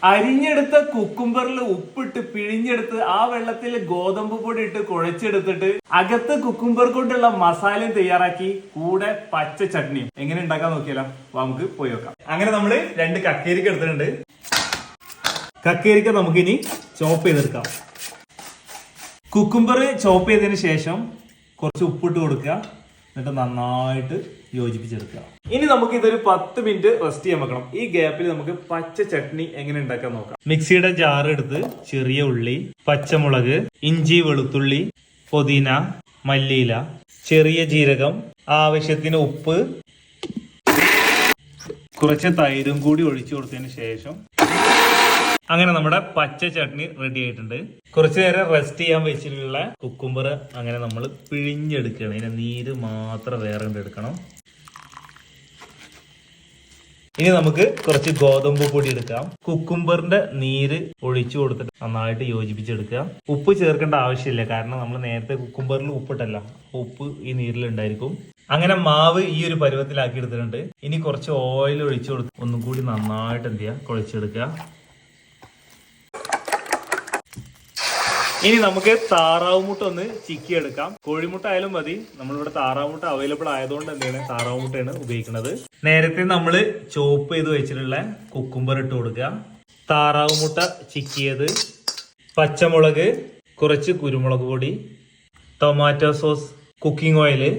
അരിഞ്ഞെടുത്ത കുക്കുംബറിൽ ഉപ്പിട്ട് പിഴിഞ്ഞെടുത്ത് ആ വെള്ളത്തിൽ ഗോതമ്പ് പൊടി ഇട്ട് കുഴച്ചെടുത്തിട്ട് അകത്ത് കുക്കുംബർ കൊണ്ടുള്ള മസാലയും തയ്യാറാക്കി കൂടെ പച്ച ചട്നിയും എങ്ങനെ ഉണ്ടാക്കാൻ നോക്കിയാലോ നമുക്ക് പോയി നോക്കാം. അങ്ങനെ നമ്മള് 2 കക്കേരിക്ക എടുത്തിട്ടുണ്ട്. കക്കേരിക്ക നമുക്കിനി ചോപ്പ് ചെയ്തെടുക്കാം. കുക്കുംബർ ചോപ്പ് ചെയ്തതിന് ശേഷം കുറച്ച് ഉപ്പിട്ട് കൊടുക്കുക, എന്നിട്ട് നന്നായിട്ട് യോജിപ്പിച്ചെടുക്കുക. ഇനി നമുക്ക് ഇതൊരു 10 മിനിറ്റ് റെസ്റ്റ് ചെയ്യാൻ വെക്കണം. ഈ ഗ്യാപ്പിൽ നമുക്ക് പച്ച ചട്നി എങ്ങനെ ഉണ്ടാക്കാൻ നോക്കാം. മിക്സിയുടെ ജാർ എടുത്ത് ചെറിയ ഉള്ളി, പച്ചമുളക്, ഇഞ്ചി, വെളുത്തുള്ളി, പുതിന, മല്ലിയില, ചെറിയ ജീരകം, ആവശ്യത്തിന് ഉപ്പ്, കുറച്ച് തൈരും കൂടി ഒഴിച്ചു കൊടുത്തതിന് ശേഷം അങ്ങനെ നമ്മുടെ പച്ച ചട്നി റെഡി ആയിട്ടുണ്ട്. കുറച്ചു നേരം റെസ്റ്റ് ചെയ്യാൻ വെച്ചിട്ടുള്ള കുക്കുംബർ അങ്ങനെ നമ്മൾ പിഴിഞ്ഞെടുക്കണം. ഇതിന്റെ നീര് മാത്രം വേറെ എടുക്കണം. ഇനി നമുക്ക് കുറച്ച് ഗോതമ്പ് പൊടി എടുക്കാം. കുക്കുംബറിന്റെ നീര് ഒഴിച്ചു കൊടുത്തിട്ട് നന്നായിട്ട് യോജിപ്പിച്ചെടുക്കുക. ഉപ്പ് ചേർക്കേണ്ട ആവശ്യമില്ല, കാരണം നമ്മൾ നേരത്തെ കുക്കുംബറിൽ ഉപ്പിട്ടല്ല, ഉപ്പ് ഈ നീരിൽ ഉണ്ടായിരിക്കും. അങ്ങനെ മാവ് ഈ ഒരു പരുവത്തിലാക്കി എടുത്തിട്ടുണ്ട്. ഇനി കുറച്ച് ഓയിൽ ഒഴിച്ചു കൊടുത്ത് ഒന്നും കൂടി നന്നായിട്ട് എന്ത് ചെയ്യുക, കുഴച്ചെടുക്കുക. ഇനി നമുക്ക് താറാവ് മുട്ട ഒന്ന് ചിക്കി എടുക്കാം. കോഴിമുട്ട ആയാലും മതി, നമ്മളിവിടെ താറാവ് മുട്ട അവൈലബിൾ ആയതുകൊണ്ട് എന്താണ് താറാവ് മുട്ടയാണ് ഉപയോഗിക്കുന്നത്. നേരത്തെ നമ്മൾ ചോപ്പ് ചെയ്ത് വെച്ചിട്ടുള്ള കുക്കുംബർ ഇട്ട് കൊടുക്കുക, താറാവ് മുട്ട ചിക്കിയത്, പച്ചമുളക്, കുറച്ച് കുരുമുളക് പൊടി, ടൊമാറ്റോ സോസ്, കുക്കിംഗ് ഓയില്,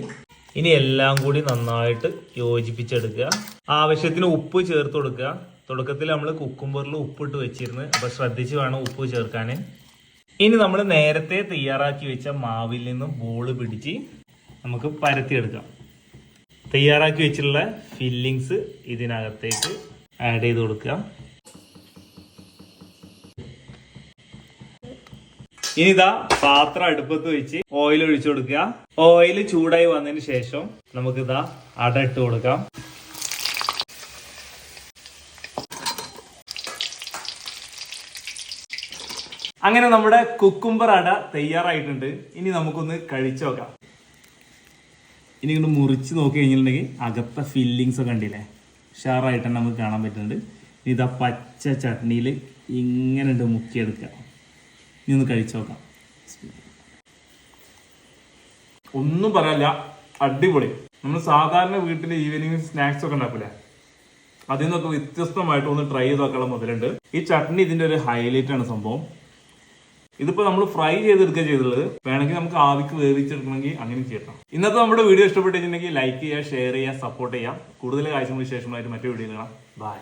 ഇനി എല്ലാം കൂടി നന്നായിട്ട് യോജിപ്പിച്ചെടുക്കുക. ആവശ്യത്തിന് ഉപ്പ് ചേർത്ത് കൊടുക്കുക. തുടക്കത്തിൽ നമ്മൾ കുക്കുംബറിൽ ഉപ്പിട്ട് വെച്ചിരുന്നു, അപ്പൊ ശ്രദ്ധിച്ച് വേണം ഉപ്പ് ചേർക്കാൻ. ഇനി നമ്മൾ നേരത്തെ തയ്യാറാക്കി വെച്ച മാവിൽ നിന്നും ബോൾ പിടിച്ച് നമുക്ക് പരത്തിയെടുക്കാം. തയ്യാറാക്കി വെച്ചിട്ടുള്ള ഫില്ലിങ്സ് ഇതിനകത്തേക്ക് ആഡ് ചെയ്ത് കൊടുക്കുക. ഇനി ഇതാ പാത്രം അടുപ്പത്ത് വെച്ച് ഓയിൽ ഒഴിച്ചു കൊടുക്കുക. ഓയിൽ ചൂടായി വന്നതിന് ശേഷം നമുക്കിതാ അട ഇട്ട് കൊടുക്കാം. അങ്ങനെ നമ്മുടെ കുക്കുംബർ അട തയ്യാറായിട്ടുണ്ട്. ഇനി നമുക്കൊന്ന് കഴിച്ചു നോക്കാം. ഇനി ഇങ്ങോട്ട് മുറിച്ച് നോക്കി കഴിഞ്ഞിട്ടുണ്ടെങ്കിൽ അകത്തെ ഫില്ലിങ്സ് ഒക്കെ കണ്ടില്ലേ, ഉഷാറായിട്ട് തന്നെ നമുക്ക് കാണാൻ പറ്റുന്നുണ്ട്. ഇതാ പച്ച ചട്നിയിൽ ഇങ്ങനെ ഉണ്ട് മുക്കിയെടുക്കുക. ഇനി ഒന്ന് കഴിച്ചു നോക്കാം. ഒന്നും പറയാനില്ല, അടിപൊളി. നമ്മൾ സാധാരണ വീട്ടിൽ ഈവനിങ് സ്നാക്സ് ഒക്കെ ഉണ്ടാക്കൂലേ, അതിൽ നിന്നൊക്കെ വ്യത്യസ്തമായിട്ട് ഒന്ന് ട്രൈ ചെയ്ത് നോക്കാനുള്ള മുതലുണ്ട്. ഈ ചട്നി ഇതിന്റെ ഒരു ഹൈലൈറ്റ് ആണ് സംഭവം. ഇതിപ്പോ നമ്മൾ ഫ്രൈ ചെയ്തെടുക്കുക ചെയ്തുള്ളത്, വേണമെങ്കിൽ നമുക്ക് ആവിക്ക് വേവിച്ചെടുക്കണമെങ്കിൽ അങ്ങനെ ചെയ്യണം. ഇന്നത്തെ നമ്മുടെ വീഡിയോ ഇഷ്ടപ്പെട്ടിട്ടുണ്ടെങ്കിൽ ലൈക്ക് ചെയ്യുക, ഷെയർ ചെയ്യുക, സപ്പോർട്ട് ചെയ്യാം. കൂടുതൽ കാഴ്ചകൾക്ക് ശേഷമായിട്ട് മറ്റു വീഡിയോ കാണാം. ബൈ.